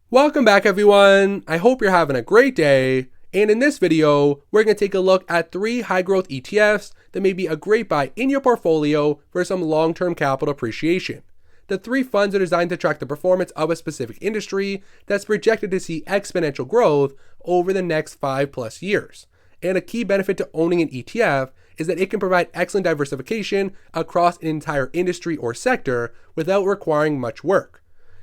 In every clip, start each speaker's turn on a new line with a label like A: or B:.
A: Welcome back everyone, I hope you're having a great day, and in this video, we're going to take a look at 3 high growth ETFs that may be a great buy in your portfolio for some long-term capital appreciation. The 3 funds are designed to track the performance of a specific industry that's projected to see exponential growth over the next 5+ years. And a key benefit to owning an ETF is that it can provide excellent diversification across an entire industry or sector without requiring much work.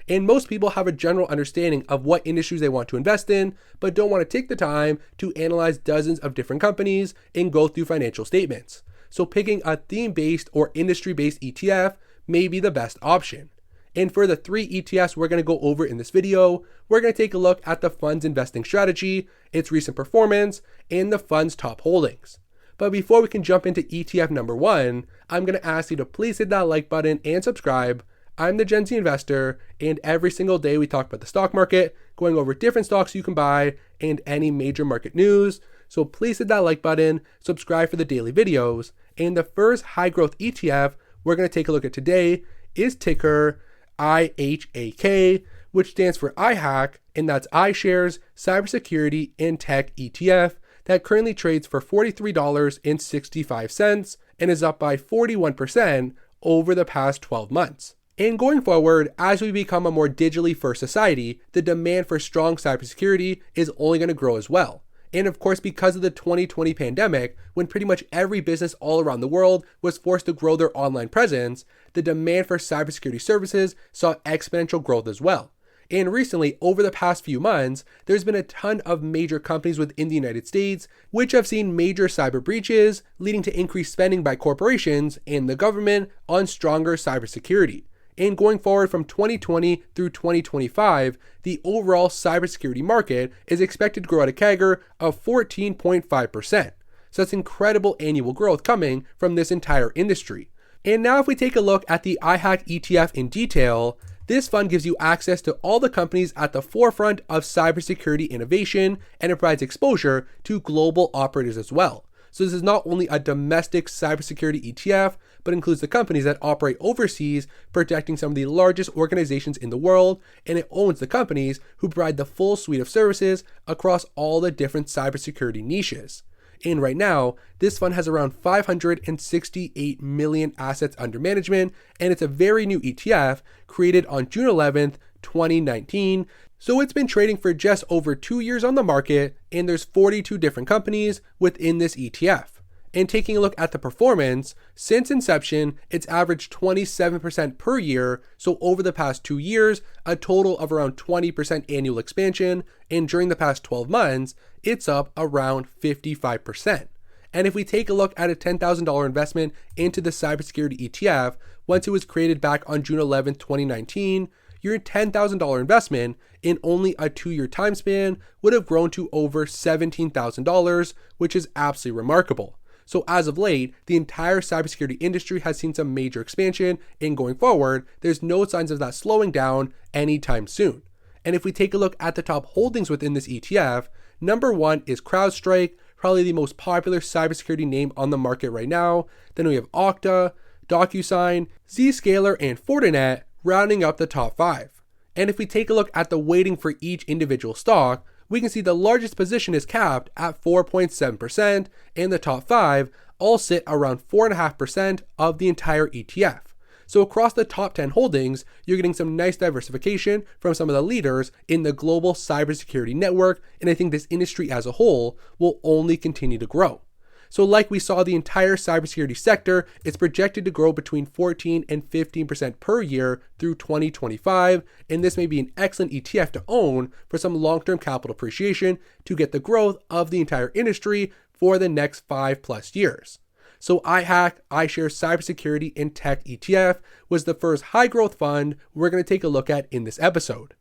A: And most people have a general understanding of what industries they want to invest in, but don't want to take the time to analyze dozens of different companies and go through financial statements. So picking a theme-based or industry-based ETF may be the best option. And for the 3 ETFs we're going to go over in this video, we're going to take a look at the fund's investing strategy, its recent performance, and the fund's top holdings. But before we can jump into ETF number 1, I'm going to ask you to please hit that like button and subscribe. I'm the Gen Z investor, and every single day we talk about the stock market, going over different stocks you can buy, and any major market news. So please hit that like button, subscribe for the daily videos. And the first high growth ETF we're going to take a look at today is ticker IHAK, which stands for iHAK, and that's iShares Cybersecurity and Tech ETF that currently trades for $43.65 and is up by 41% over the past 12 months. And going forward, as we become a more digitally first society, the demand for strong cybersecurity is only going to grow as well. And of course, because of the 2020 pandemic, when pretty much every business all around the world was forced to grow their online presence, the demand for cybersecurity services saw exponential growth as well. And recently, over the past few months, there's been a ton of major companies within the United States which have seen major cyber breaches, leading to increased spending by corporations and the government on stronger cybersecurity. And going forward from 2020 through 2025, the overall cybersecurity market is expected to grow at a CAGR of 14.5%. So that's incredible annual growth coming from this entire industry. And now if we take a look at the iHAK ETF in detail, this fund gives you access to all the companies at the forefront of cybersecurity innovation, and it provides exposure to global operators as well. So this is not only a domestic cybersecurity ETF, but includes the companies that operate overseas, protecting some of the largest organizations in the world, and it owns the companies who provide the full suite of services across all the different cybersecurity niches. And right now, this fund has around 568 million assets under management, and it's a very new ETF created on June 11th, 2019. So it's been trading for just over 2 years on the market, and there's 42 different companies within this ETF. And taking a look at the performance, since inception, it's averaged 27% per year. So over the past 2 years, a total of around 20% annual expansion. And during the past 12 months, it's up around 55%. And if we take a look at a $10,000 investment into the cybersecurity ETF, once it was created back on June 11th, 2019, your $10,000 investment in only a 2-year time span would have grown to over $17,000, which is absolutely remarkable. So as of late, the entire cybersecurity industry has seen some major expansion, and going forward, there's no signs of that slowing down anytime soon. And if we take a look at the top holdings within this ETF, number 1 is CrowdStrike, probably the most popular cybersecurity name on the market right now. Then we have Okta, DocuSign, Zscaler, and Fortinet, rounding up the top 5. And if we take a look at the weighting for each individual stock, we can see the largest position is capped at 4.7%, and the top 5 all sit around 4.5% of the entire ETF. So across the top 10 holdings, you're getting some nice diversification from some of the leaders in the global cybersecurity network, and I think this industry as a whole will only continue to grow. So like we saw, the entire cybersecurity sector is projected to grow between 14 and 15% per year through 2025, and this may be an excellent ETF to own for some long-term capital appreciation to get the growth of the entire industry for the next 5+ years. So iHAK, iShares Cybersecurity and Tech ETF was the first high growth fund we're going to take a look at in this episode.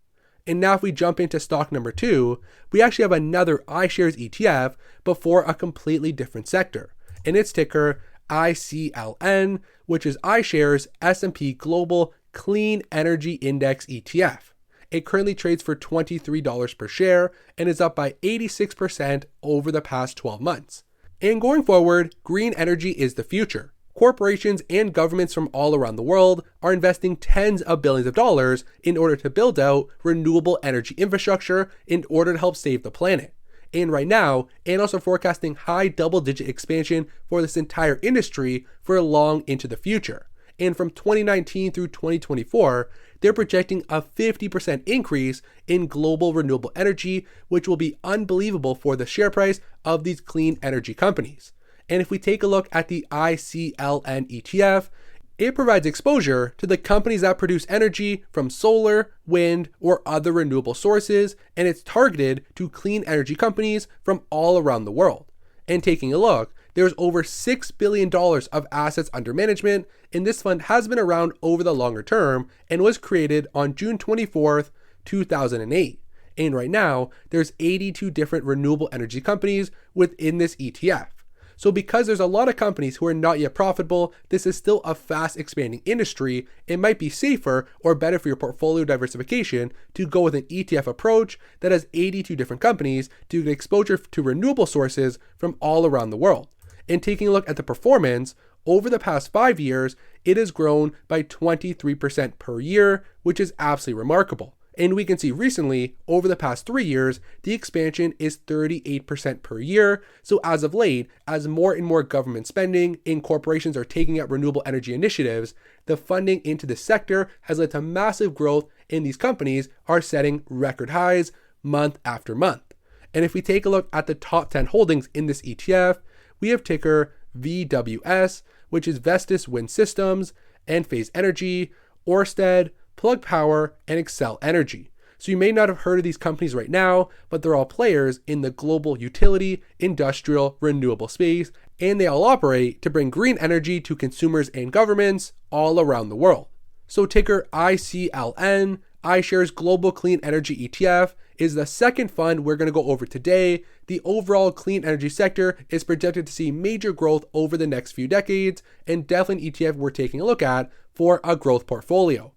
A: And now if we jump into stock number 2, we actually have another iShares ETF, but for a completely different sector. And its ticker ICLN, which is iShares S&P Global Clean Energy Index ETF. It currently trades for $23 per share and is up by 86% over the past 12 months. And going forward, green energy is the future. Corporations and governments from all around the world are investing tens of billions of dollars in order to build out renewable energy infrastructure in order to help save the planet. And right now, analysts are forecasting high double-digit expansion for this entire industry for long into the future. And from 2019 through 2024, they're projecting a 50% increase in global renewable energy, which will be unbelievable for the share price of these clean energy companies. And if we take a look at the ICLN ETF, it provides exposure to the companies that produce energy from solar, wind, or other renewable sources, and it's targeted to clean energy companies from all around the world. And taking a look, there's over $6 billion of assets under management, and this fund has been around over the longer term and was created on June 24th, 2008. And right now, there's 82 different renewable energy companies within this ETF. So because there's a lot of companies who are not yet profitable, this is still a fast expanding industry. It might be safer or better for your portfolio diversification to go with an ETF approach that has 82 different companies to get exposure to renewable sources from all around the world. And taking a look at the performance, over the past 5 years, it has grown by 23% per year, which is absolutely remarkable. And we can see recently, over the past 3 years, the expansion is 38% per year. So as of late, as more and more government spending and corporations are taking up renewable energy initiatives, the funding into this sector has led to massive growth, and these companies are setting record highs month after month. And if we take a look at the top 10 holdings in this ETF, we have ticker VWS, which is Vestas Wind Systems, Enphase Energy, Ørsted, Plug Power, and Xcel Energy. So you may not have heard of these companies right now, but they're all players in the global utility, industrial, renewable space, and they all operate to bring green energy to consumers and governments all around the world. So ticker ICLN, iShares Global Clean Energy ETF, is the second fund we're going to go over today. The overall clean energy sector is projected to see major growth over the next few decades, and definitely an ETF we're taking a look at for a growth portfolio.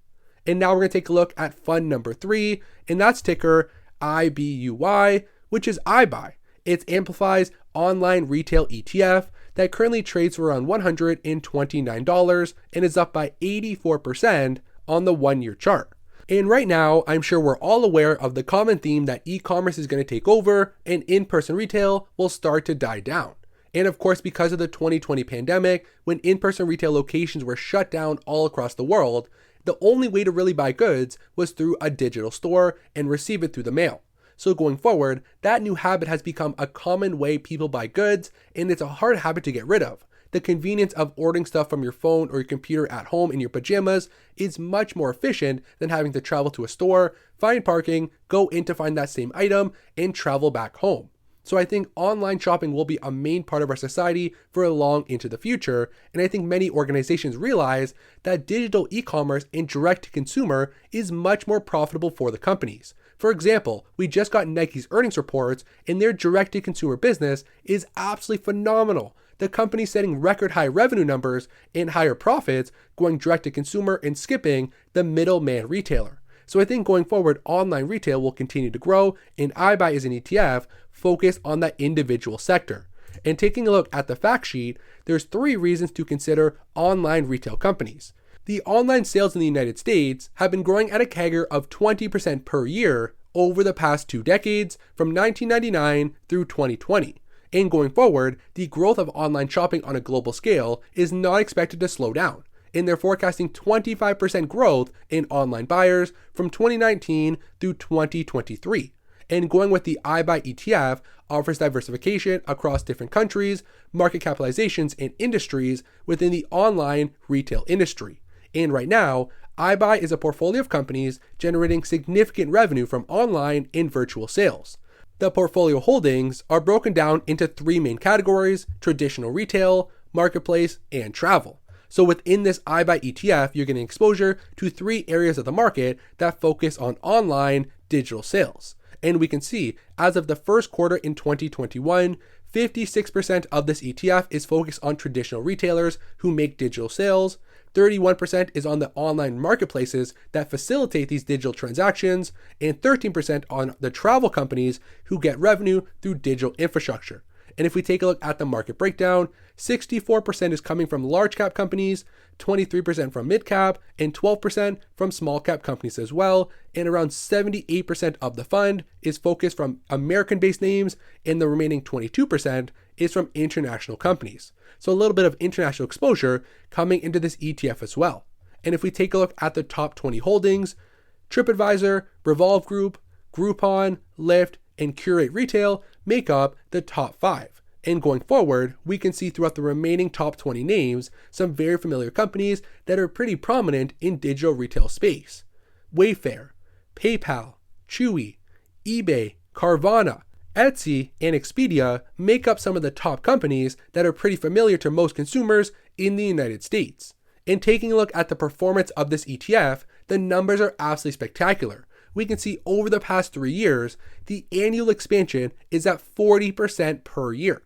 A: And now we're going to take a look at fund number 3, and that's ticker IBUY, which is iBuy. It amplifies online retail ETF that currently trades for around $129 and is up by 84% on the 1-year chart. And right now, I'm sure we're all aware of the common theme that e-commerce is going to take over and in-person retail will start to die down. And of course, because of the 2020 pandemic, when in-person retail locations were shut down all across the world, the only way to really buy goods was through a digital store and receive it through the mail. So going forward, that new habit has become a common way people buy goods, and it's a hard habit to get rid of. The convenience of ordering stuff from your phone or your computer at home in your pajamas is much more efficient than having to travel to a store, find parking, go in to find that same item, and travel back home. So I think online shopping will be a main part of our society for long into the future, and I think many organizations realize that digital e-commerce and direct-to-consumer is much more profitable for the companies. For example, we just got Nike's earnings reports, and their direct-to-consumer business is absolutely phenomenal. The company setting record high revenue numbers and higher profits, going direct-to-consumer and skipping the middleman retailer. So I think going forward, online retail will continue to grow, and iBuy is an ETF focused on that individual sector. And taking a look at the fact sheet, there's 3 reasons to consider online retail companies. The online sales in the United States have been growing at a CAGR of 20% per year over the past 2 decades, from 1999 through 2020. And going forward, the growth of online shopping on a global scale is not expected to slow down, and they're forecasting 25% growth in online buyers from 2019 through 2023. And going with the iBuy ETF offers diversification across different countries, market capitalizations, and industries within the online retail industry. And right now, iBuy is a portfolio of companies generating significant revenue from online and virtual sales. The portfolio holdings are broken down into 3 main categories: traditional retail, marketplace, and travel. So within this iBuy ETF, you're getting exposure to 3 areas of the market that focus on online digital sales. And we can see, as of the first quarter in 2021, 56% of this ETF is focused on traditional retailers who make digital sales, 31% is on the online marketplaces that facilitate these digital transactions, and 13% on the travel companies who get revenue through digital infrastructure. And if we take a look at the market breakdown, 64% is coming from large cap companies, 23% from mid cap, and 12% from small cap companies as well. And around 78% of the fund is focused from American-based names, and the remaining 22% is from international companies. So a little bit of international exposure coming into this ETF as well. And if we take a look at the top 20 holdings, TripAdvisor, Revolve Group, Groupon, Lyft, and Curate Retail make up the top 5. And going forward, we can see throughout the remaining top 20 names some very familiar companies that are pretty prominent in digital retail space. Wayfair, PayPal, Chewy, eBay, Carvana, Etsy, and Expedia make up some of the top companies that are pretty familiar to most consumers in the United States. And taking a look at the performance of this ETF, the numbers are absolutely spectacular. We can see over the past 3 years, the annual expansion is at 40% per year.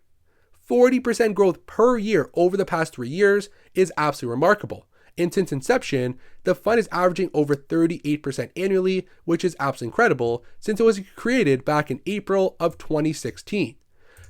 A: 40% growth per year over the past 3 years is absolutely remarkable. And since inception, the fund is averaging over 38% annually, which is absolutely incredible since it was created back in April of 2016.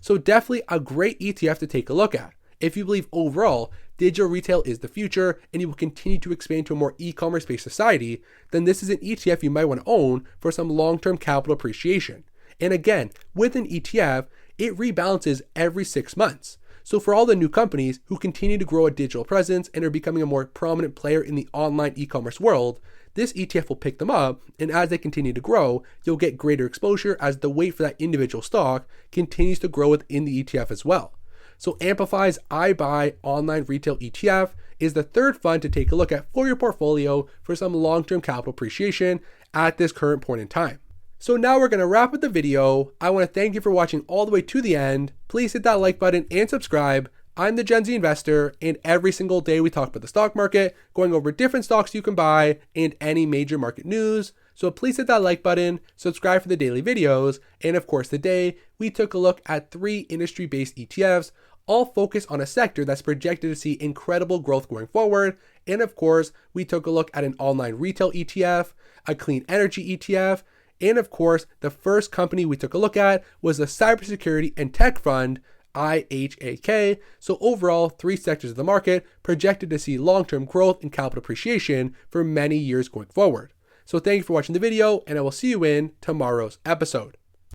A: So definitely a great ETF to take a look at. If you believe overall digital retail is the future and you will continue to expand to a more e-commerce based society, then this is an ETF you might want to own for some long-term capital appreciation. And again, with an ETF, it rebalances every 6 months. So for all the new companies who continue to grow a digital presence and are becoming a more prominent player in the online e-commerce world, this ETF will pick them up, and as they continue to grow, you'll get greater exposure as the weight for that individual stock continues to grow within the ETF as well. So Amplify's iBuy online retail ETF is the third fund to take a look at for your portfolio for some long-term capital appreciation at this current point in time. So now we're going to wrap up the video. I want to thank you for watching all the way to the end. Please hit that like button and subscribe. I'm the Gen Z Investor, and every single day we talk about the stock market, going over different stocks you can buy and any major market news. So please hit that like button, subscribe for the daily videos, and of course today we took a look at 3 industry-based ETFs, all focused on a sector that's projected to see incredible growth going forward. And of course, we took a look at an online retail ETF, a clean energy ETF, and of course, the first company we took a look at was the Cybersecurity and Tech Fund, IHAK. So overall, 3 sectors of the market projected to see long-term growth and capital appreciation for many years going forward. So thank you for watching the video, and I will see you in tomorrow's episode.